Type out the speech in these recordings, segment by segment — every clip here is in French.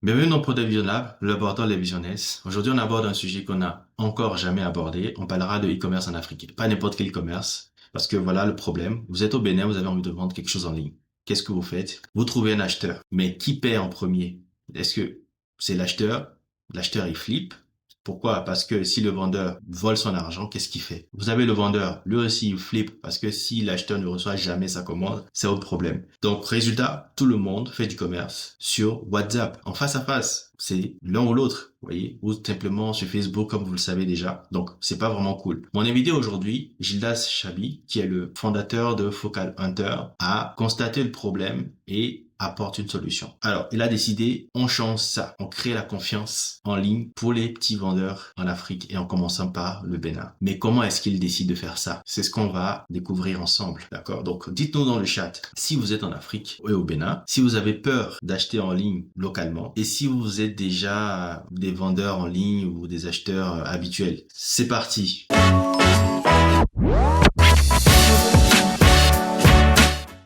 Bienvenue dans Product Vision Lab, le laboratoire des business. Aujourd'hui, on aborde un sujet qu'on n'a encore jamais abordé. On parlera de e-commerce en Afrique. Pas n'importe quel e-commerce. Parce que voilà le problème. Vous êtes au Bénin, vous avez envie de vendre quelque chose en ligne. Qu'est-ce que vous faites? Vous trouvez un acheteur. Mais qui paie en premier? Est-ce que c'est l'acheteur? L'acheteur, il flippe. Pourquoi? Parce que si le vendeur vole son argent, qu'est-ce qu'il fait? Vous avez le vendeur, lui aussi il flippe parce que si l'acheteur ne reçoit jamais sa commande, c'est autre problème. Donc résultat, tout le monde fait du commerce sur WhatsApp, en face à face. C'est l'un ou l'autre, vous voyez, ou simplement sur Facebook comme vous le savez déjà. Donc c'est pas vraiment cool. Mon invité aujourd'hui, Gildas Chabi, qui est le fondateur de Focal Hunter, a constaté le problème et apporte une solution. Alors, il a décidé, on change ça. On crée la confiance en ligne pour les petits vendeurs en Afrique et en commençant par le Bénin. Mais comment est-ce qu'il décide de faire ça? C'est ce qu'on va découvrir ensemble. D'accord? Donc, dites-nous dans le chat si vous êtes en Afrique et au Bénin, si vous avez peur d'acheter en ligne localement et si vous êtes déjà des vendeurs en ligne ou des acheteurs habituels. C'est parti.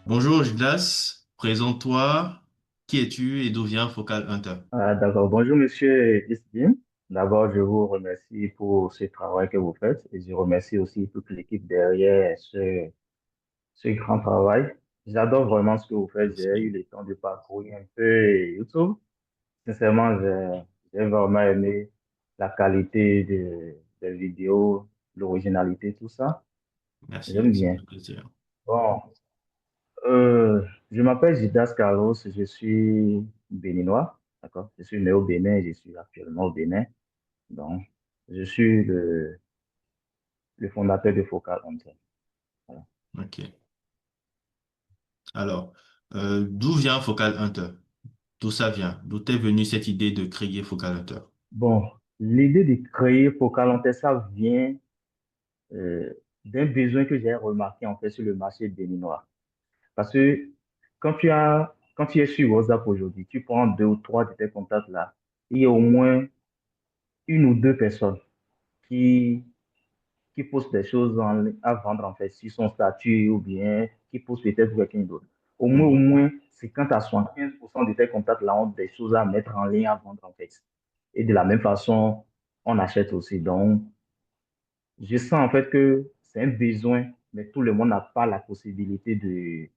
Bonjour Gildas, présente-toi. Qui es-tu et d'où vient Focal Hunter? D'accord. Bonjour, monsieur Isbin. D'abord, je vous remercie pour ce travail que vous faites et je remercie aussi toute l'équipe derrière ce grand travail. J'adore vraiment ce que vous faites. J'ai eu Merci. le temps de parcourir un peu YouTube. Sincèrement, j'ai vraiment aimé la qualité des vidéos, l'originalité, tout ça. Merci, J'aime ça me bien. fait plaisir. Bon, euh, je m'appelle Gidas Carlos, je suis béninois. D'accord? Je suis né au Bénin, je suis actuellement au Bénin. Donc, je suis le fondateur de Focal Hunter. Voilà. Ok. Alors, d'où vient Focal Hunter? D'où ça vient? D'où est venue cette idée de créer Focal Hunter? Bon, l'idée de créer Focal Hunter, ça vient euh, d'un besoin que j'ai remarqué en fait sur le marché béninois. Parce que quand tu es sur WhatsApp aujourd'hui, tu prends deux ou trois de tes contacts là, il y a au moins une ou deux personnes qui, qui postent des choses à vendre en fait sur son statut ou bien qui postent peut-être pour quelqu'un d'autre. Au Mhm. moins, c'est quand à 75% de tes contacts là ont des choses à mettre en ligne à vendre en fait. Et de la même façon, on achète aussi. Donc, je sens en fait que c'est un besoin, mais tout le monde n'a pas la possibilité de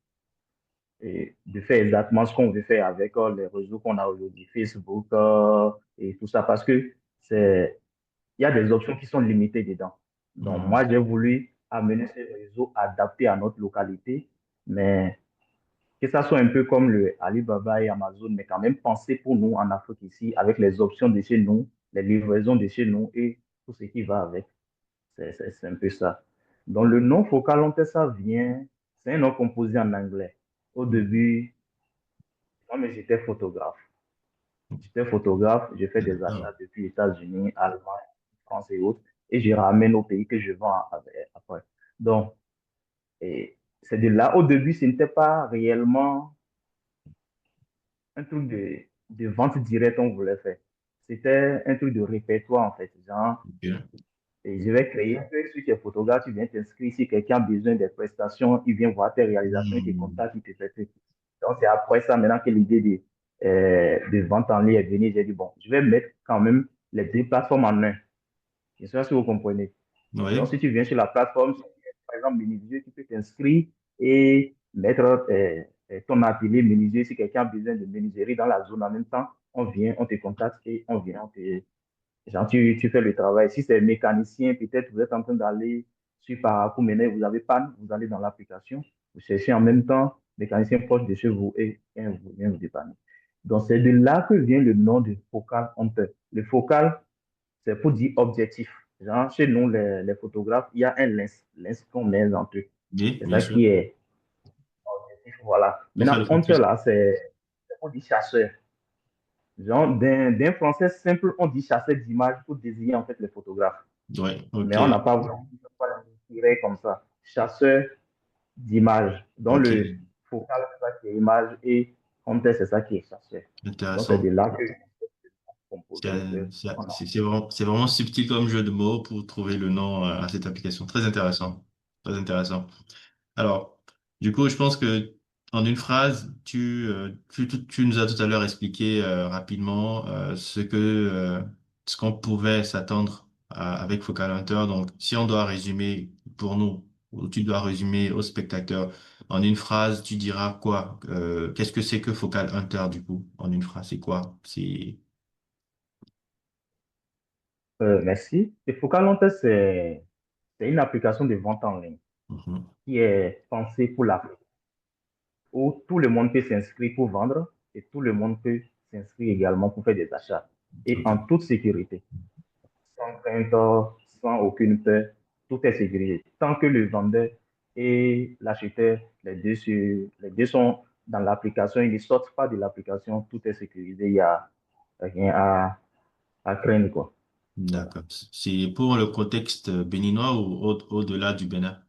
faire exactement ce qu'on veut faire avec les réseaux qu'on a aujourd'hui, Facebook et tout ça, parce que il y a des options qui sont limitées dedans. Donc, Mhm. moi, j'ai voulu amener ces réseaux adaptés à notre localité, mais que ça soit un peu comme le Alibaba et Amazon, mais quand même pensé pour nous en Afrique ici, avec les options de chez nous, les livraisons de chez nous et tout ce qui va avec. C'est un peu ça. Donc, le nom Focalonte, ça vient, c'est un nom composé en anglais. Au début, moi, mais j'étais photographe. J'étais photographe, je fais des D'accord. achats depuis les États-Unis, Allemagne, France et autres, et je ramène au pays que je vends après. Donc, et c'est de là, au début, ce n'était pas réellement un truc de vente directe qu'on voulait faire. C'était un truc de répertoire, en fait. Genre, Ok. et je vais créer un peu sur tes photographes, tu viens t'inscrire. Si quelqu'un a besoin des prestations, il vient voir tes réalisations, il te Mhm. contacte, il te fait tout. Donc, c'est après ça, maintenant que l'idée de vente en ligne est venue, j'ai dit, bon, je vais mettre quand même les deux plateformes en un. Je ne sais pas si vous comprenez. Donc, Oui. si tu viens sur la plateforme, par exemple, Menuisier, tu peux t'inscrire et mettre ton atelier menuisier. Si quelqu'un a besoin de menuiserie dans la zone en même temps, on vient, on te contacte et on vient, genre, tu fais le travail. Si c'est mécanicien, peut-être vous êtes en train d'aller sur Parcours Mener, vous avez panne, vous allez dans l'application, vous cherchez en même temps mécanicien proche de chez vous et vous vient vous dépanner. Donc, c'est de là que vient le nom de Focal Hunter. Le focal, c'est pour dire objectif. Genre, chez nous, les photographes, il y a un lens qu'on met entre eux. Oui, C'est bien ça sûr. qui est objectif. Voilà. Pour faire Maintenant, le hunter, focus. là, c'est pour dire chasseur. Genre, d'un français simple, on dit chasseur d'image pour désigner en fait les photographes. Oui, Mais ok. on n'a pas vraiment tiré comme ça. Chasseur d'image. Donc, Ok. le focal, c'est ça qui est image et hunter, c'est ça qui est chasseur. Donc, c'est de Intéressant. là que composé un peu. C'est vraiment subtil comme jeu de mots pour trouver le nom à cette application. Très intéressant. Très intéressant. Alors, du coup, je pense que En une phrase, tu nous as tout à l'heure expliqué rapidement ce qu'on pouvait s'attendre avec Focal Hunter. Donc, si on doit résumer pour nous, ou tu dois résumer aux spectateurs en une phrase, tu diras quoi? Qu'est-ce que c'est que Focal Hunter du coup? En une phrase, c'est quoi? C'est Merci. Et Focalante, c'est une application de vente en ligne Mhm. qui est pensée pour l'Afrique, où tout le monde peut s'inscrire pour vendre et tout le monde peut s'inscrire également pour faire des achats. Et Ok. en toute sécurité, sans crainte, sans aucune peur, tout est sécurisé. Tant que le vendeur et l'acheteur, les deux sont dans l'application, ils ne sortent pas de l'application, tout est sécurisé, il n'y a rien à craindre, quoi. Voilà. D'accord. C'est pour le contexte béninois ou au-delà du Bénin?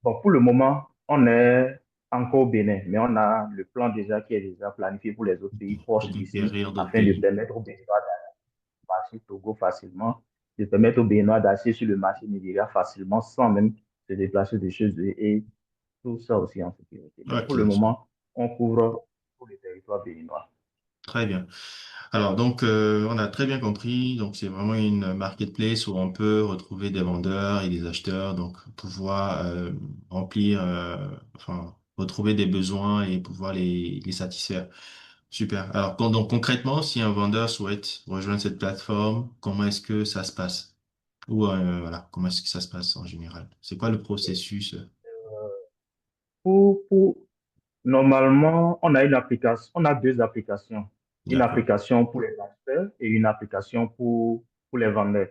Bon, pour le moment, on est encore au Bénin, mais on a le plan déjà qui est déjà planifié pour les autres pays Pour proches d'ici, conquérir d'autres afin de pays. permettre aux Béninois d'acheter Togo facilement, de permettre aux Béninois d'acheter sur le marché Nigeria facilement, sans même se déplacer de chez eux, et tout ça aussi en sécurité. Mais Ok. pour le moment, on couvre tout le territoire béninois. Très bien. Alors, donc, on a très bien compris. Donc, c'est vraiment une marketplace où on peut retrouver des vendeurs et des acheteurs, donc pouvoir remplir, enfin, retrouver des besoins et pouvoir les satisfaire. Super. Alors, donc concrètement, si un vendeur souhaite rejoindre cette plateforme, comment est-ce que ça se passe? Ou voilà, comment est-ce que ça se passe en général? C'est quoi le processus? Pour, Normalement, on a une application, on a deux applications. Une D'accord. application pour les acheteurs et une application pour les vendeurs.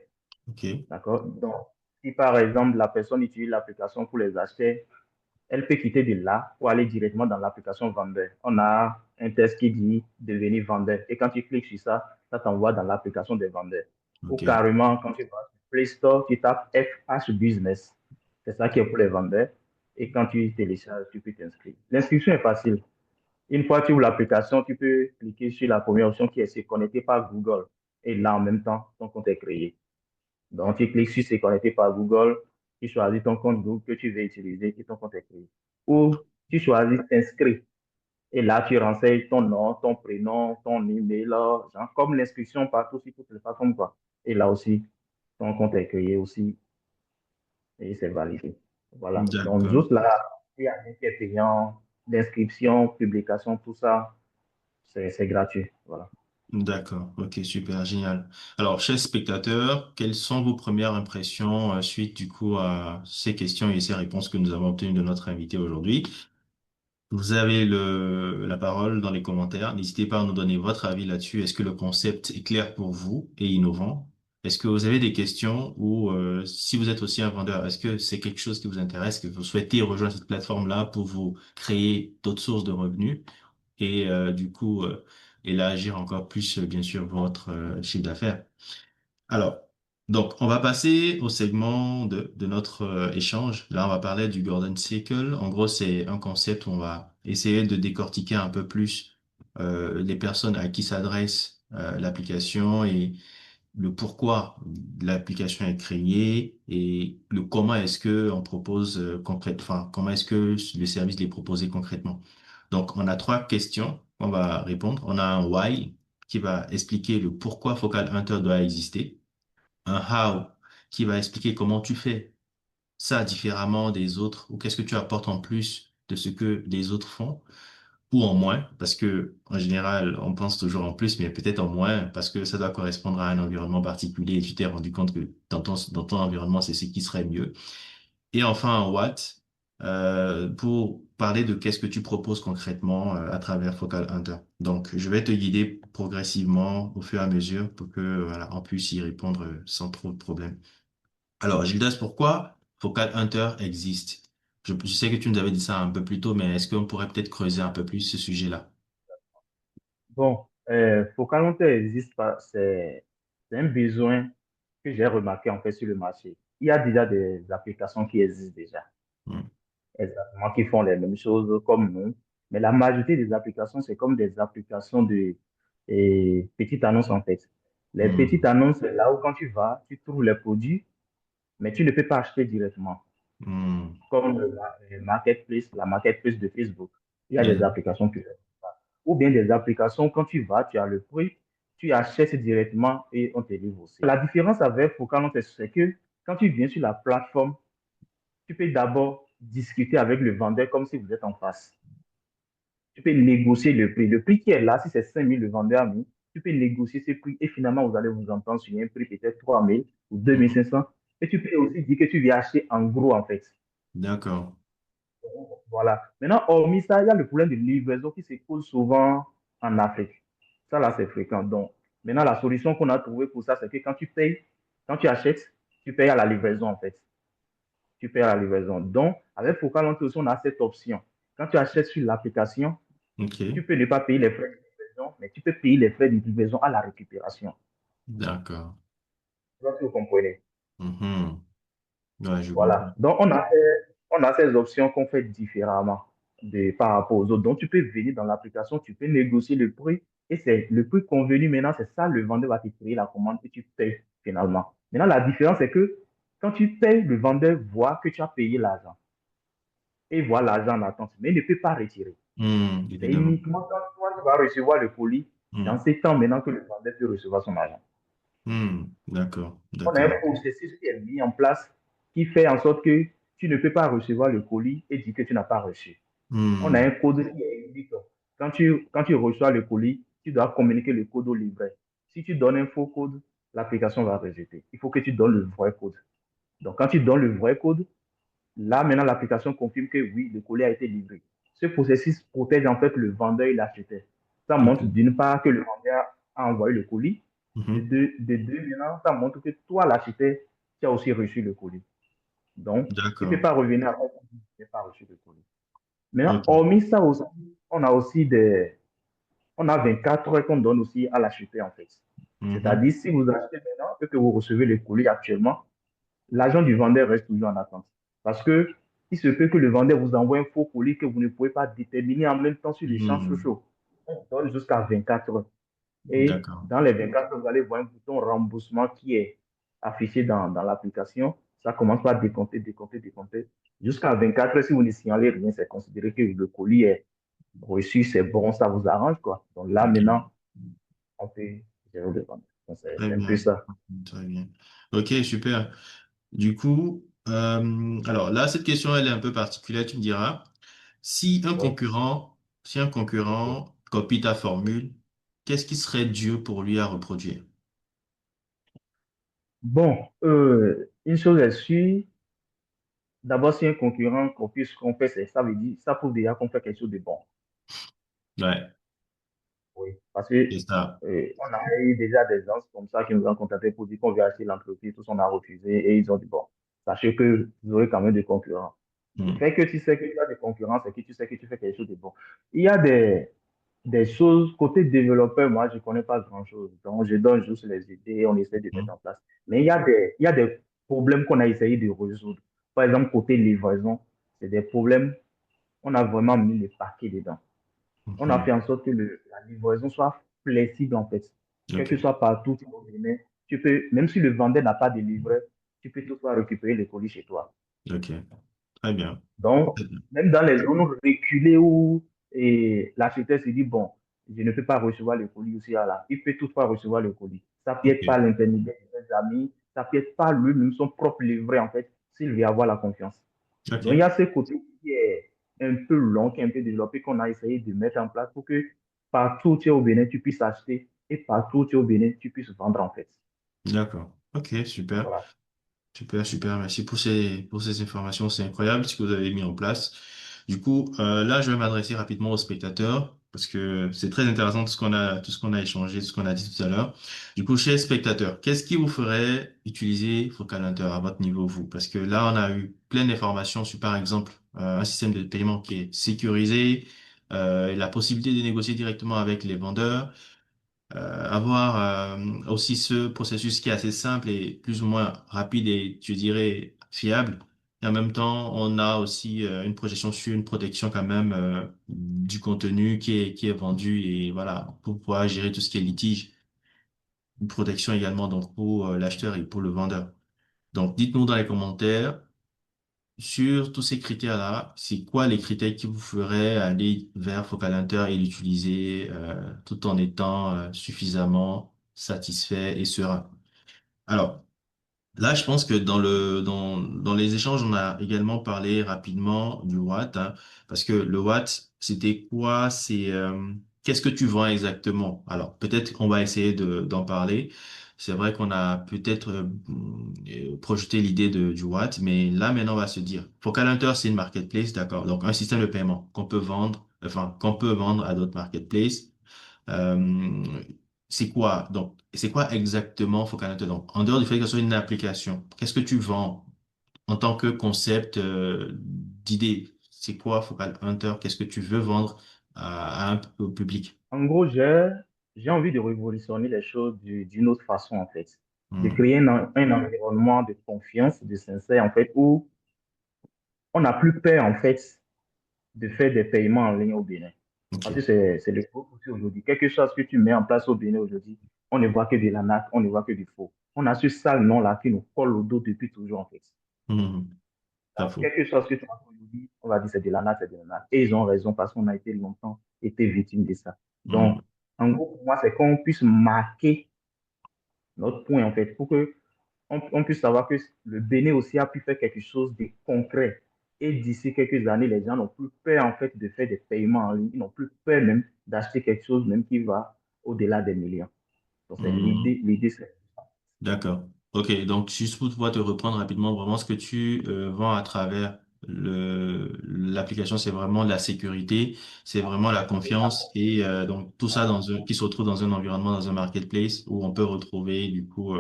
Ok. D'accord? Donc, si par exemple la personne utilise l'application pour les acheteurs, elle peut quitter de là pour aller directement dans l'application vendeur. On a un test qui dit devenir vendeur. Et quand tu cliques sur ça, ça t'envoie dans l'application des vendeurs. Ou Ok. carrément, quand tu vas sur Play Store, tu tapes FH Business. C'est ça qui est pour les vendeurs. Et quand tu télécharges, tu peux t'inscrire. L'inscription est facile. Une fois que tu ouvres l'application, tu peux cliquer sur la première option qui est se connecter par Google. Et là, en même temps, ton compte est créé. Donc, tu cliques sur se connecter par Google, tu choisis ton compte Google que tu veux utiliser et ton compte est créé. Ou tu choisis t'inscrire. Et là, tu renseignes ton nom, ton prénom, ton email, genre, comme l'inscription partout sur toutes les plateformes, quoi. Et là aussi, ton compte est créé aussi et c'est validé. Voilà. Donc, D'accord. juste là, il y a un qui est payant, l'inscription, publication, tout ça, c'est gratuit. Voilà. D'accord, ok, super, génial. Alors, chers spectateurs, quelles sont vos premières impressions suite du coup à ces questions et ces réponses que nous avons obtenues de notre invité aujourd'hui? Vous avez la parole dans les commentaires. N'hésitez pas à nous donner votre avis là-dessus. Est-ce que le concept est clair pour vous et innovant? Est-ce que vous avez des questions ou si vous êtes aussi un vendeur, est-ce que c'est quelque chose qui vous intéresse, que vous souhaitez rejoindre cette plateforme-là pour vous créer d'autres sources de revenus? Et du coup élargir encore plus bien sûr votre chiffre d'affaires. Alors, donc on va passer au segment de notre échange. Là, on va parler du Golden Circle. En gros, c'est un concept où on va essayer de décortiquer un peu plus les personnes à qui s'adresse l'application et le pourquoi l'application est créée et le comment est-ce que on propose concrètement, enfin, comment est-ce que le service est proposé concrètement. Donc, on a trois questions qu'on va répondre. On a un why qui va expliquer le pourquoi Focal Hunter doit exister. Un how qui va expliquer comment tu fais ça différemment des autres ou qu'est-ce que tu apportes en plus de ce que les autres font ou en moins, parce que en général, on pense toujours en plus, mais peut-être en moins, parce que ça doit correspondre à un environnement particulier et tu t'es rendu compte que dans ton environnement, c'est ce qui serait mieux. Et enfin, un what, pour parler de qu'est-ce que tu proposes concrètement à travers Focal Hunter. Donc, je vais te guider progressivement au fur et à mesure pour que voilà, on puisse y répondre sans trop de problèmes. Alors, Gildas, pourquoi Focal Hunter existe? Je sais que tu nous avais dit ça un peu plus tôt, mais est-ce qu'on pourrait peut-être creuser un peu plus ce sujet-là? Bon, Focalante existe pas, c'est un besoin que j'ai remarqué en fait sur le marché. Il y a déjà des applications qui existent déjà, Hmm. exactement, qui font les mêmes choses comme nous. Mais la majorité des applications, c'est comme des applications de petites annonces en fait. Les petites Hmm. annonces, c'est là où quand tu vas, tu trouves les produits, mais tu ne peux pas acheter directement. Hmm. comme Marketplace, la Marketplace de Facebook. Il y a des Et- applications qui font ça. Ou bien des applications, quand tu vas, tu as le prix, tu achètes directement et on te livre aussi. La différence avec Focalante, c'est que quand tu viens sur la plateforme, tu peux d'abord discuter avec le vendeur comme si vous êtes en face. Tu peux négocier le prix. Le prix qui est là, si c'est 5 000 le vendeur a mis, tu peux négocier ce prix et finalement, vous allez vous entendre sur un prix peut-être 3 000 ou 2 500. Et tu peux aussi dire que tu viens acheter en gros, en fait. D'accord. Voilà. Maintenant, hormis ça, il y a le problème de livraison qui se pose souvent en Afrique. Ça, là, c'est fréquent. Donc, maintenant, la solution qu'on a trouvée pour ça, c'est que quand tu payes, quand tu achètes, tu payes à la livraison, en fait. Tu payes à la livraison. Donc, avec Focal, on a cette option. Quand tu achètes sur l'application, tu Ok. peux ne pas payer les frais de livraison, mais tu peux payer les frais de livraison à la récupération. D'accord. Je pense que vous comprenez. Mhm. Ouais, je comprends. Voilà. Donc, on a ces options qu'on fait différemment par rapport aux autres. Donc, tu peux venir dans l'application, tu peux négocier le prix et c'est le prix convenu maintenant, c'est ça, le vendeur va te créer la commande et tu payes finalement. Maintenant, la différence, c'est que quand tu payes, le vendeur voit que tu as payé l'argent et voit l'argent en attente, mais il ne peut pas retirer. C'est Évidemment. uniquement quand toi, tu vas recevoir le colis, dans Hmm. ces temps maintenant que le vendeur peut recevoir son argent. D'accord. On a un D'accord. processus qui est mis en place qui fait en sorte que tu ne peux pas recevoir le colis et dire que tu n'as pas reçu. On a Hmm. un code qui indique quand tu reçois le colis, tu dois communiquer le code au livret. Si tu donnes un faux code, l'application va rejeter. Il faut que tu donnes le vrai code. Donc, quand tu donnes le vrai code, là, maintenant, l'application confirme que oui, le colis a été livré. Ce processus protège en fait le vendeur et l'acheteur. Ça montre Ok. d'une part que le vendeur a envoyé le colis, Mhm. de deux, maintenant, ça montre que toi, l'acheteur, tu as aussi reçu le colis. Donc, il ne peut D'accord. pas revenir après que tu n'aies pas reçu le colis. Maintenant, Ok. hormis ça aussi, on a aussi on a 24 heures qu'on donne aussi à l'acheteur en fait. Mhm. C'est-à-dire, si vous achetez maintenant et que vous recevez le colis actuellement, l'argent du vendeur reste toujours en attente. Parce que il se peut que le vendeur vous envoie un faux colis que vous ne pouvez pas déterminer en même temps sur les champs Hmm. sociaux. On donne jusqu'à 24 heures. Et D'accord. dans les 24 heures, vous allez voir un bouton remboursement qui est affiché dans l'application. Ça commence par décompter, décompter, décompter. Jusqu'à 24 heures, si vous ne signalez rien, c'est considéré que le colis est reçu, c'est bon, ça vous arrange, quoi. Donc là, maintenant, Ok. on peut gérer le vendeur. Donc, Très c'est un peu bien. ça. Très bien. Ok, super. Du coup, alors là, cette question, elle est un peu particulière, tu me diras. Si un Oui. concurrent, si un Oui. concurrent copie ta formule, qu'est-ce qui serait dur pour lui à reproduire? Bon, une chose est sûre, d'abord, si un concurrent copie ce qu'on fait, ça veut dire, ça prouve déjà qu'on fait quelque chose de bon. Ouais, Oui. Parce que c'est ça. on a eu déjà des gens comme ça qui nous ont contactés pour dire qu'on veut acheter l'entreprise, tous on a refusé et ils ont dit, bon, sachez que vous aurez quand même des concurrents. Le Hmm. fait que tu sais que tu as des concurrents, c'est que tu sais que tu fais quelque chose de bon. Il y a des choses, côté développeur, moi, je ne connais pas grand-chose. Donc, je donne juste les idées et on essaie de mettre Hmm. en place. Mais il y a des problèmes qu'on a essayé de résoudre. Par exemple, côté livraison, c'est des problèmes, on a vraiment mis le paquet dedans. On a Mhm. fait en sorte que la livraison soit flexible, en fait. Quel que Ok, soit partout, tu peux, même si le vendeur n'a pas de livret, tu peux toutefois récupérer le colis chez toi. ok, très bien. Donc, même dans les zones reculées où l'acheteur se dit, bon, je ne peux pas recevoir le colis aussi là, il peut toutefois recevoir le colis. Ça peut être Ok, par l'intermédiaire de ses amis, ça peut être par lui-même, son propre livret, en fait, s'il veut avoir la confiance. Donc, il y ok, a ce côté qui est un peu long, qui est un peu développé, qu'on a essayé de mettre en place pour que partout où tu es au Bénin, tu puisses acheter et partout où tu es au Bénin, tu puisses vendre, en fait. d'accord. Ok, super. Voilà. Super, super. Merci pour ces informations. C'est incroyable ce que vous avez mis en place. Du coup, là, je vais m'adresser rapidement aux spectateurs parce que c'est très intéressant tout ce qu'on a échangé, tout ce qu'on a dit tout à l'heure. Du coup, chers spectateurs, qu'est-ce qui vous ferait utiliser Focal Hunter à votre niveau, vous? Parce que là, on a eu plein d'informations sur, par exemple, un système de paiement qui est sécurisé, et la possibilité de négocier directement avec les vendeurs. Avoir aussi ce processus qui est assez simple et plus ou moins rapide et je dirais fiable. Et en même temps, on a aussi une projection sur une protection quand même du contenu qui est vendu et voilà, pour pouvoir gérer tout ce qui est litige. Une protection également donc pour l'acheteur et pour le vendeur. Donc dites-nous dans les commentaires sur tous ces critères-là, c'est quoi les critères qui vous feraient aller vers Focal Hunter et l'utiliser tout en étant suffisamment satisfait et serein? Alors, là, je pense que dans les échanges, on a également parlé rapidement du Watt, hein, parce que le Watt, c'était quoi? Qu'est-ce que tu vends exactement? Alors, peut-être qu'on va essayer d'en parler. C'est vrai qu'on a peut-être projeté l'idée du Watt, mais là, maintenant, on va se dire, Focal Hunter, c'est une marketplace, d'accord? Donc, un système de paiement qu'on peut vendre à d'autres marketplaces. Euh, c'est quoi? Donc, c'est quoi exactement Focal Hunter? Donc, en dehors du fait que ce soit une application, qu'est-ce que tu vends en tant que concept d'idée? C'est quoi Focal Hunter? Qu'est-ce que tu veux vendre au public? En gros, j'ai envie de révolutionner les choses d'une autre façon, en fait. De Hmm. créer un environnement de confiance, de sincère, en fait, où on n'a plus peur, en fait, de faire des paiements en ligne au Bénin. Parce que OK. c'est le gros souci aujourd'hui. Quelque chose que tu mets en place au Bénin aujourd'hui, on ne voit que de l'arnaque, on ne voit que du faux. On a ce sale nom-là qui nous colle au dos depuis toujours, en fait. Hmm. Pas faux. Quelque chose que tu as aujourd'hui, on va dire c'est de l'arnaque, c'est de l'arnaque. Et ils ont raison parce qu'on a été longtemps été victime de ça. Hmm. Donc, en gros, pour moi, c'est qu'on puisse marquer notre point, en fait, pour que on puisse savoir que le Bénin aussi a pu faire quelque chose de concret. Et d'ici quelques années, les gens n'ont plus peur, en fait, de faire des paiements en ligne. Ils n'ont plus peur même d'acheter quelque chose, même qui va au-delà des millions. Donc, c'est Hmm. l'idée, c'est D'accord. OK. Donc, juste pour pouvoir te reprendre rapidement, vraiment, ce que tu vends à travers l'application, c'est vraiment la sécurité, c'est vraiment la confiance et donc tout ça qui se retrouve dans un environnement, dans un marketplace où on peut retrouver du coup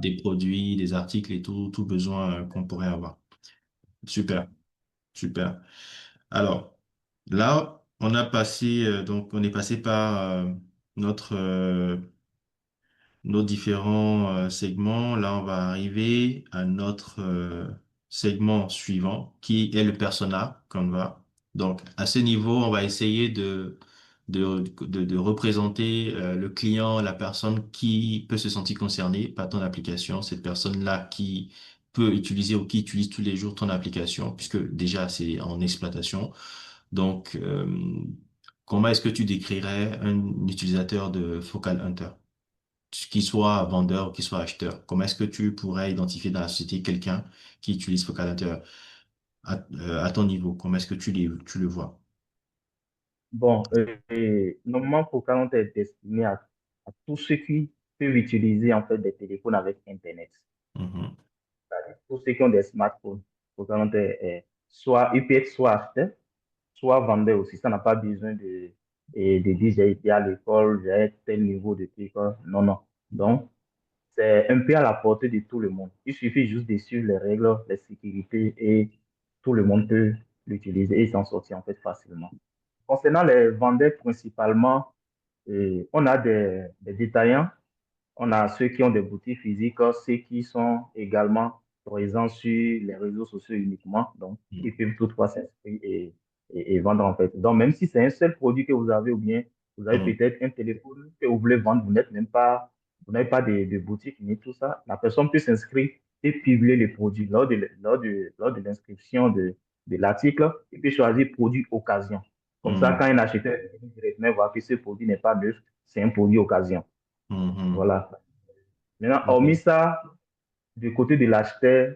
des produits, des articles et tout besoin qu'on pourrait avoir. Super, super. Alors, là, on est passé par notre nos différents segments. Là, on va arriver à notre segment suivant, qui est le persona Canva. Donc, à ce niveau, on va essayer de représenter le client, la personne qui peut se sentir concernée par ton application, cette personne-là qui peut utiliser ou qui utilise tous les jours ton application, puisque déjà, c'est en exploitation. Donc, comment est-ce que tu décrirais un utilisateur de Focal Hunter? Qu'il soit vendeur ou qu'il soit acheteur? Comment est-ce que tu pourrais identifier dans la société quelqu'un qui utilise Focalateur à ton niveau? Comment est-ce que tu le vois? bon. Et normalement, pour quand on est destiné à tous ceux qui peuvent utiliser, en fait, des téléphones avec Internet. Mhm, Tous ceux qui ont des smartphones, pour quand on est, soit, ils peuvent être soit acheteur, soit vendeur aussi. Ça n'a pas besoin de dire j'ai été à l'école, j'ai tel niveau de truc. Non, non. Donc, c'est un peu à la portée de tout le monde. Il suffit juste de suivre les règles, les sécurités et tout le monde peut l'utiliser et s'en sortir en fait facilement. Concernant les vendeurs principalement, on a des détaillants, on a ceux qui ont des boutiques physiques, ceux qui sont également présents sur les réseaux sociaux uniquement. Donc, ils peuvent toutefois s'inscrire et vendre en fait. Donc, même si c'est un seul produit que vous avez ou bien vous avez mhm, peut-être un téléphone que vous voulez vendre, vous n'êtes même pas, vous n'avez pas de boutique ni tout ça, la personne peut s'inscrire et publier les produits lors de l'inscription de l'article. Il peut choisir produit occasion. Comme ça, quand mhm, un acheteur vient directement voir que ce produit n'est pas neuf, c'est un produit occasion. mhm. Voilà. Maintenant, hormis D'accord. ça, du côté de l'acheteur,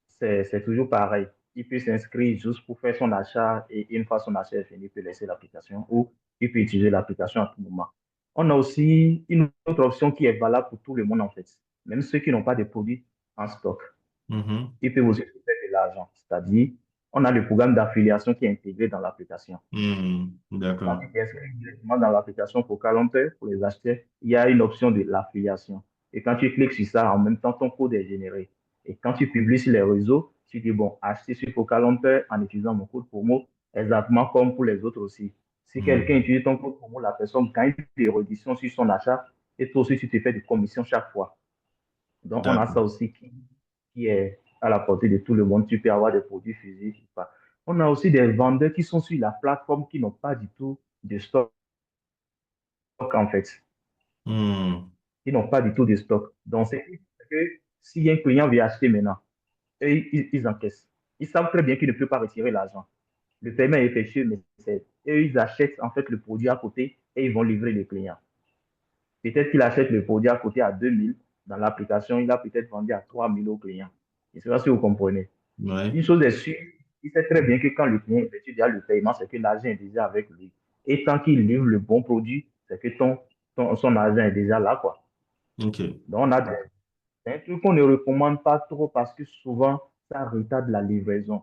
c'est toujours pareil. Il peut s'inscrire juste pour faire son achat et une fois son achat est fini, il peut laisser l'application ou il peut utiliser l'application à tout moment. On a aussi une autre option qui est valable pour tout le monde en fait, même ceux qui n'ont pas de produits en stock. Mhm, Ils peuvent aussi faire de l'argent, c'est-à-dire on a le programme d'affiliation qui est intégré dans l'application. mhm. Quand D'accord. tu t'inscris directement dans l'application pour Calenteur, pour les acheteurs, il y a une option de l'affiliation. Et quand tu cliques sur ça, en même temps, ton code est généré. Et quand tu publies sur les réseaux, tu dis, bon, acheter sur Calenteur en utilisant mon code promo, exactement comme pour les autres aussi. Si quelqu'un Mhm. utilise ton code promo, la personne gagne des réductions sur son achat et toi aussi, tu te fais des commissions chaque fois. Donc, on a ça D'accord. aussi qui est à la portée de tout le monde. Tu peux avoir des produits physiques. On a aussi des vendeurs qui sont sur la plateforme qui n'ont pas du tout de stock en fait. Mhm. Ils n'ont pas du tout de stock. Donc, c'est que si un client vient acheter maintenant, et ils encaissent. Ils savent très bien qu'ils ne peuvent pas retirer l'argent. Le paiement est effectué, mais eux, ils achètent en fait le produit à côté et ils vont livrer les clients. Peut-être qu'il achète le produit à côté à 2 000 dans l'application, il a peut-être vendu à 3 000 aux clients. Je ne sais pas si vous comprenez. Ouais. Une chose est sûre, il sait très bien que quand le client effectue déjà le paiement, c'est que l'argent est déjà avec lui. Et tant qu'il livre le bon produit, c'est que son argent est déjà là, quoi. Ok. Donc, c'est un truc qu'on ne recommande pas trop parce que souvent, ça retarde la livraison.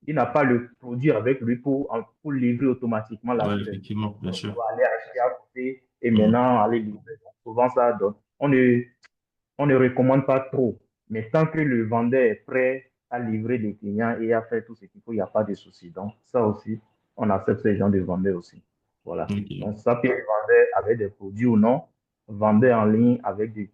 Il n'a pas le produit avec lui pour livrer automatiquement Ouais, l'acheteur. effectivement, bien Donc, il sûr. doit aller acheter à côté et Mhm. maintenant aller livrer. Donc, souvent, ça donne. On ne recommande pas trop. Mais tant que le vendeur est prêt à livrer les clients et à faire tout ce qu'il faut, il n'y a pas de souci. Donc, ça aussi, on accepte ces gens de vendeurs aussi. Voilà. Ok. Donc, ça peut être vendeur avec des produits ou non, vendeur en ligne avec des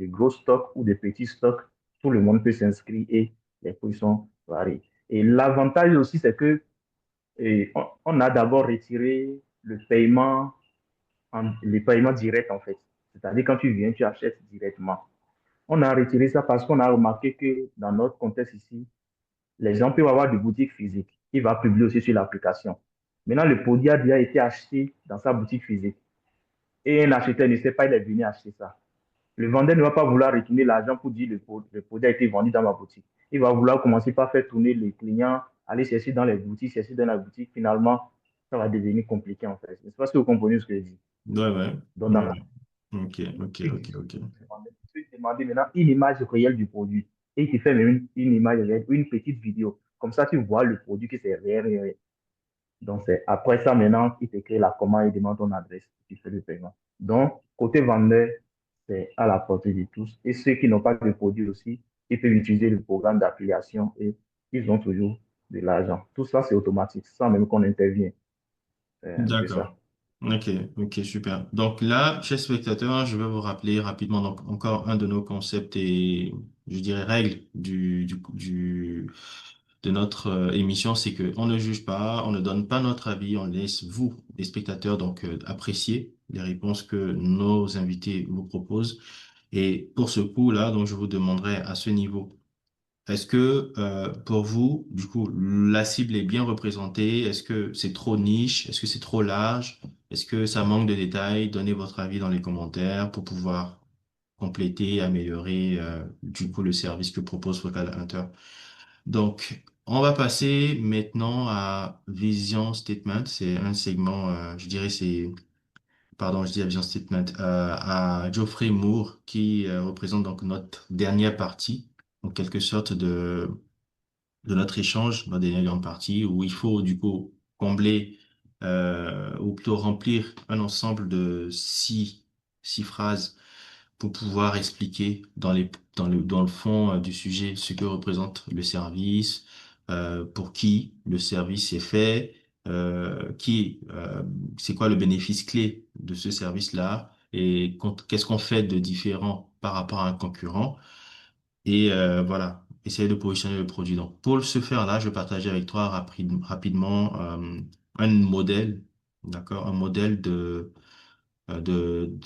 gros stocks ou des petits stocks, tout le monde peut s'inscrire et les prix sont variés. Et l'avantage aussi, c'est que on a d'abord retiré le paiement direct en fait. C'est-à-dire quand tu viens, tu achètes directement. On a retiré ça parce qu'on a remarqué que dans notre contexte ici, les gens peuvent avoir des boutiques physiques. Il va publier aussi sur l'application. Maintenant, le produit a déjà été acheté dans sa boutique physique. Et un acheteur ne sait pas, il est venu acheter ça. Le vendeur ne va pas vouloir retourner l'argent pour dire le produit a été vendu dans ma boutique. Il va vouloir commencer par faire tourner les clients, aller chercher dans les boutiques, chercher dans la boutique. Finalement, ça va devenir compliqué en fait. Je ne sais pas si vous comprenez ce que je dis. Ouais, ouais. Donc, dans la Ouais. Ok, ok, ok, ok. tu peux demander maintenant une image réelle du produit. Et il te fait même une image réelle, une petite vidéo. Comme ça, tu vois le produit que c'est réel, réel. Donc, c'est après ça, maintenant, il te crée la commande, il demande ton adresse, tu fais le paiement. Donc, côté vendeur, c'est à la portée de tous. Et ceux qui n'ont pas de produit aussi, ils peuvent utiliser le programme d'affiliation et ils ont toujours de l'argent. Tout ça, c'est automatique, sans même qu'on intervient. C'est un peu D'accord. ça. Ok, ok, super. Donc là, chers spectateurs, je vais vous rappeler rapidement donc encore un de nos concepts et je dirais règles de notre émission, c'est que on ne juge pas, on ne donne pas notre avis, on laisse vous, les spectateurs, donc apprécier les réponses que nos invités vous proposent. Et pour ce coup-là, donc je vous demanderai à ce niveau. Est-ce que pour vous, du coup, la cible est bien représentée? Est-ce que c'est trop niche? Est-ce que c'est trop large? Est-ce que ça manque de détails? Donnez votre avis dans les commentaires pour pouvoir compléter, améliorer du coup le service que propose Focal Hunter. Donc, on va passer maintenant à Vision Statement. C'est un segment, je dirais, pardon, je dis à Vision Statement, à Geoffrey Moore qui représente donc notre dernière partie, en quelque sorte de notre échange, notre dernière grande partie, où il faut du coup combler ou plutôt remplir un ensemble de six phrases pour pouvoir expliquer dans le fond du sujet ce que représente le service, pour qui le service est fait, c'est quoi le bénéfice clé de ce service-là et qu'est-ce qu'on fait de différent par rapport à un concurrent. Et voilà, essayer de positionner le produit. Donc, pour ce faire-là, je vais partager avec toi rapidement un modèle, d'accord, un modèle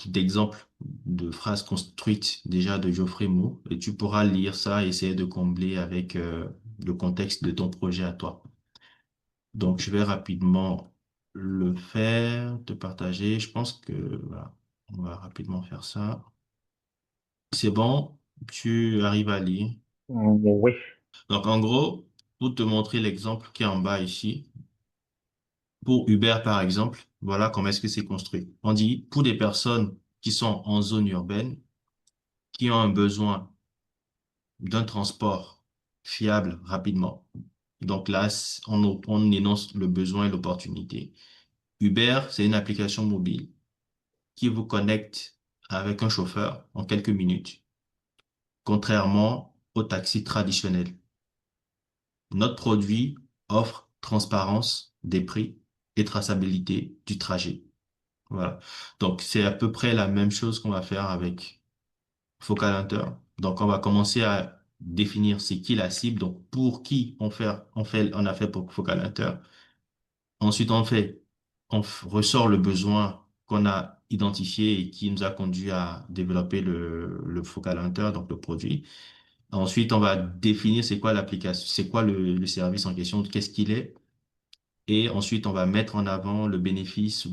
d'exemple de phrases construites déjà de Geoffrey Moore. Et tu pourras lire ça et essayer de combler avec le contexte de ton projet à toi. Donc, je vais rapidement le faire, te partager. Je pense que voilà, on va rapidement faire ça. C'est bon, tu arrives à lire. Oui. Donc, en gros, pour te montrer l'exemple qui est en bas ici, pour Uber, par exemple, voilà comment est-ce que c'est construit. On dit, pour des personnes qui sont en zone urbaine, qui ont un besoin d'un transport fiable rapidement. Donc là, on énonce le besoin et l'opportunité. Uber, c'est une application mobile qui vous connecte avec un chauffeur en quelques minutes, contrairement au taxi traditionnel. Notre produit offre transparence des prix et traçabilité du trajet. Voilà. Donc, c'est à peu près la même chose qu'on va faire avec Focal Hunter. Donc, on va commencer à définir c'est qui la cible. Donc, pour qui on a fait pour Focal Hunter. Ensuite, ressort le besoin qu'on a identifié et qui nous a conduit à développer le Focal Hunter, donc le produit. Ensuite, on va définir c'est quoi l'application, c'est quoi le service en question, qu'est-ce qu'il est. Et ensuite, on va mettre en avant le bénéfice,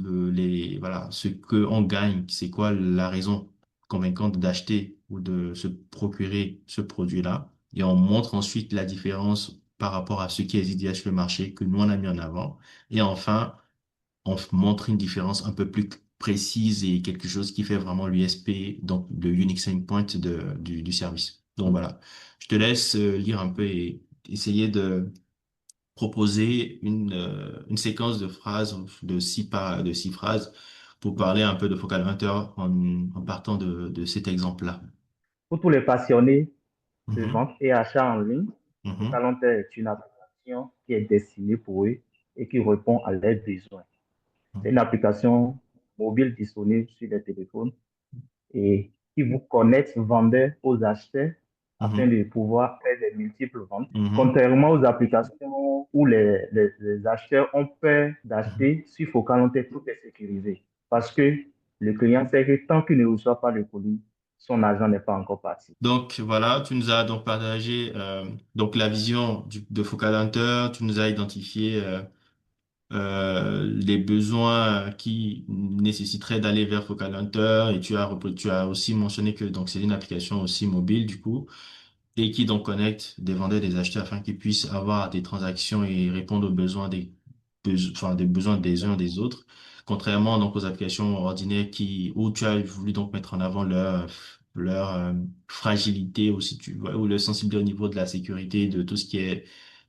voilà, ce que on gagne, c'est quoi la raison convaincante d'acheter ou de se procurer ce produit-là. Et on montre ensuite la différence par rapport à ce qui existe sur le marché que nous on a mis en avant. Et enfin, montre une différence un peu plus précise et quelque chose qui fait vraiment l'USP, donc le Unique Selling Point du service. Donc voilà, je te laisse lire un peu et essayer de proposer une séquence de phrases, de six phrases pour parler un peu de Focal Hunter en partant de cet exemple-là. Pour tous les passionnés de Mhm, vente et achat en ligne, mhm, Focalonta est une application qui est destinée pour eux et qui répond à leurs besoins. C'est une application mobile disponible sur les téléphones et qui vous connecte vendeurs aux acheteurs afin mhm, de pouvoir faire des multiples ventes. mhm, Contrairement aux applications où les acheteurs ont peur mhm. d'acheter, sur Focalonta, tout est sécurisé. Parce que le client sait que tant qu'il ne reçoit pas le colis, son argent n'est pas encore parti. Donc voilà, tu nous as donc partagé donc la vision de Focal Hunter, tu nous as identifié les besoins qui nécessiteraient d'aller vers Focal Hunter et tu as aussi mentionné que donc c'est une application aussi mobile du coup et qui donc connecte des vendeurs et des acheteurs afin qu'ils puissent avoir des transactions et répondre aux besoins enfin, des besoins des uns et des autres. Contrairement donc aux applications ordinaires où tu as voulu donc mettre en avant leur fragilité ou si tu vois, ou leur sensibilité au niveau de la sécurité, de tout ce qui est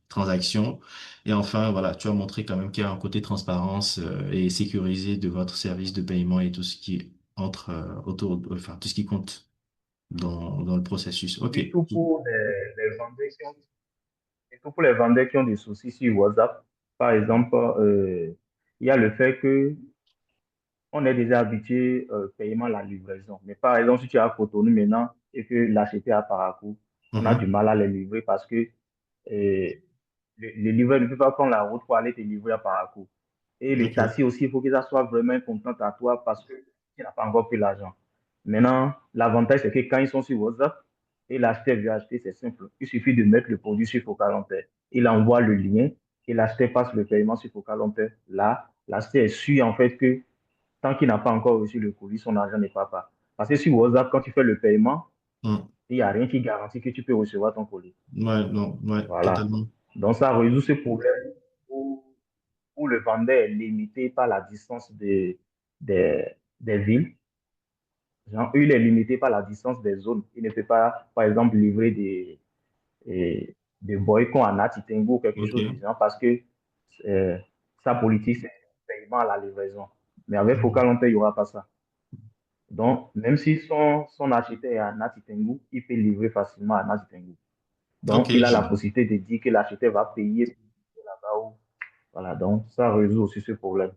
transactions. Et enfin, voilà, tu as montré quand même qu'il y a un côté transparence et sécurisé de votre service de paiement et tout ce qui entre enfin tout ce qui compte dans le processus. OK. Surtout pour les vendeurs surtout pour les vendeurs qui ont des soucis sur WhatsApp. Par exemple, il y a le fait que on est déjà habitué paiement à la livraison. Mais par exemple, si tu as Cotonou maintenant et que l'acheter à Parakou, on a du Mhm. mal à les livrer parce que le livreur ne peut pas prendre la route pour aller te livrer à Parakou. Et le OK. taxi aussi, il faut que ça soit vraiment content à toi parce que tu n'as pas encore pris l'argent. Maintenant, l'avantage, c'est que quand ils sont sur WhatsApp et l'acheteur veut acheter, c'est simple. Il suffit de mettre le produit sur Focalontaire. Il envoie le lien et l'acheteur passe le paiement sur Focalontaire. Là, l'acheteur est sûr en fait que tant qu'il n'a pas encore reçu le colis, son argent n'est pas part. Parce que sur WhatsApp, quand tu fais le paiement, Mm. il n'y a rien qui garantit que tu peux recevoir ton colis. Ouais, non, ouais, Voilà. totalement. Donc, ça résout ce problème où, où le vendeur est limité par la distance des, des villes. Genre, il est limité par la distance des zones. Il ne peut pas, par exemple, livrer des boycots en Atitengo ou quelque chose du OK. genre parce que euh, sa politique, c'est le paiement à la livraison. Mais avec Mhm. Focal, il n'y aura pas ça. Donc, même si son acheteur est à Natitengu, il peut livrer facilement à Natitengu. Donc, OK, il a je la vois. possibilité de dire que l'acheteur va payer là-bas. Voilà, donc ça résout aussi ce problème.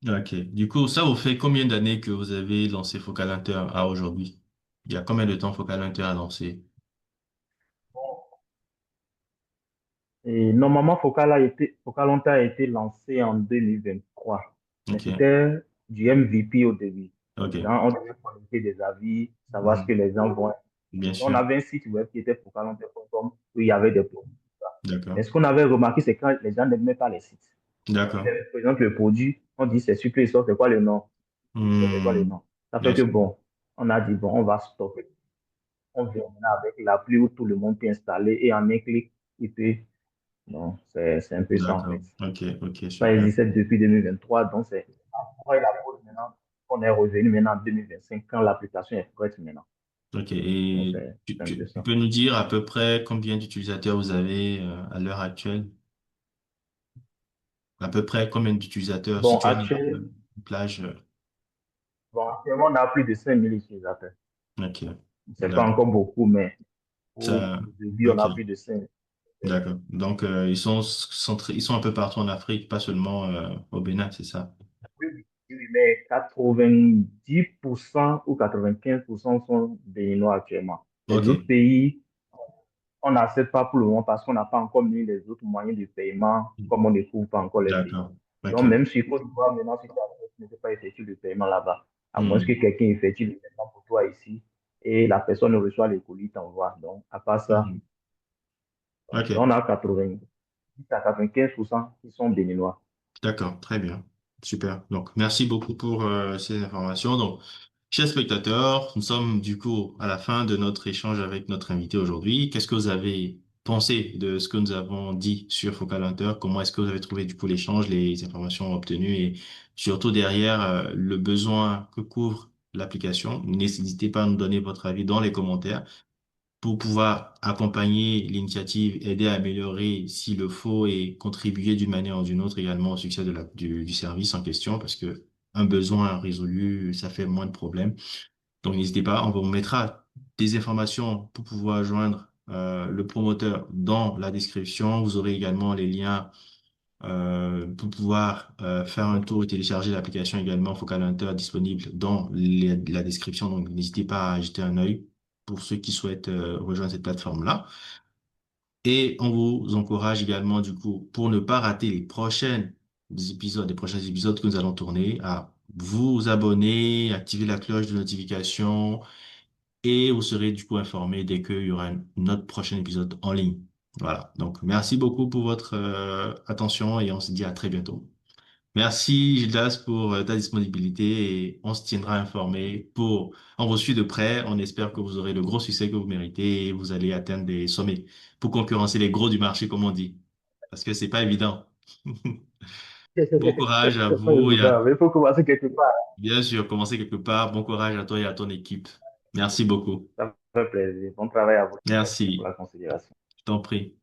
OK. Du coup, ça vous fait combien d'années que vous avez lancé Focal Hunter à aujourd'hui? Il y a combien de temps Focal Hunter a lancé? Et normalement, Focalonta a été lancé en 2023, mais OK. c'était du MVP au début. OK. Genre, on devait collecter des avis, savoir ce que Mhm. les gens vont. Bien On sûr. avait un site web qui était focalonta.com où il y avait des produits. Mais D'accord. ce qu'on avait remarqué, c'est quand les gens n'aimaient pas les sites. D'accord. Par exemple, le produit, on dit c'est super, c'est quoi le nom? C'est quoi le Hmm. nom? Ça fait Bien que sûr. bon, on a dit bon, on va stopper. On vient maintenant avec l'appli où tout le monde peut installer et en un clic, il peut. Donc, c'est un peu ça en fait. D'accord. OK. OK, Ça super. existait depuis 2023, donc c'est après la pause maintenant. On est revenu maintenant en 2025 quand l'application est prête maintenant. OK. Donc, Et c'est un peu tu ça. peux nous dire à peu près combien d'utilisateurs vous avez à l'heure actuelle? À peu près combien d'utilisateurs si Bon, tu as une plage? actuellement, on a plus de 5000 utilisateurs. OK. C'est pas D'accord. encore beaucoup, mais au Ça, début, on OK. a plus de 5000. D'accord. Donc, ils sont un peu partout en Afrique, pas seulement au Bénin, c'est ça? Oui, oui, oui, mais 90% ou 95% sont béninois actuellement. Les autres OK. pays, on n'accepte pas pour le moment parce qu'on n'a pas encore mis les autres moyens de paiement comme on ne couvre pas encore les pays. D'accord. Donc, OK. même si Côte d'Ivoire, maintenant, si tu ne peux pas effectuer le paiement là-bas, à moins que Hmm. quelqu'un effectue le paiement pour toi ici et la personne reçoit les colis, t'envoie. Donc, à part ça, Mhm. donc, OK. on a 80 à 95% qui sont béninois. D'accord. Très bien. Super. Donc, merci beaucoup pour ces informations. Donc, chers spectateurs, nous sommes du coup à la fin de notre échange avec notre invité aujourd'hui. Qu'est-ce que vous avez pensé de ce que nous avons dit sur Focal Hunter? Comment est-ce que vous avez trouvé du coup l'échange, les informations obtenues et surtout derrière le besoin que couvre l'application? N'hésitez pas à nous donner votre avis dans les commentaires pour pouvoir accompagner l'initiative, aider à améliorer s'il le faut et contribuer d'une manière ou d'une autre également au succès du service en question parce que un besoin résolu, ça fait moins de problèmes. Donc n'hésitez pas, on vous mettra des informations pour pouvoir joindre le promoteur dans la description. Vous aurez également les liens pour pouvoir faire un tour et télécharger l'application également Focal Hunter disponible dans la description. Donc, n'hésitez pas à jeter un œil pour ceux qui souhaitent rejoindre cette plateforme-là. Et on vous encourage également, du coup, pour ne pas rater les prochains épisodes que nous allons tourner, à vous abonner, activer la cloche de notification et vous serez du coup informé dès qu'il y aura notre prochain épisode en ligne. Voilà. Donc, merci beaucoup pour votre attention et on se dit à très bientôt. Merci Gildas pour ta disponibilité et on se tiendra informé on vous suit de près. On espère que vous aurez le gros succès que vous méritez et vous allez atteindre des sommets pour concurrencer les gros du marché, comme on dit. Parce que c'est pas évident. Bon courage à C'est pas vous et évident, mais il faut commencer quelque part. bien sûr, commencez quelque part. Bon courage à toi et à ton équipe. Merci beaucoup. Ça me fait plaisir. Bon travail à vous. Merci pour Merci. la considération. Je t'en prie.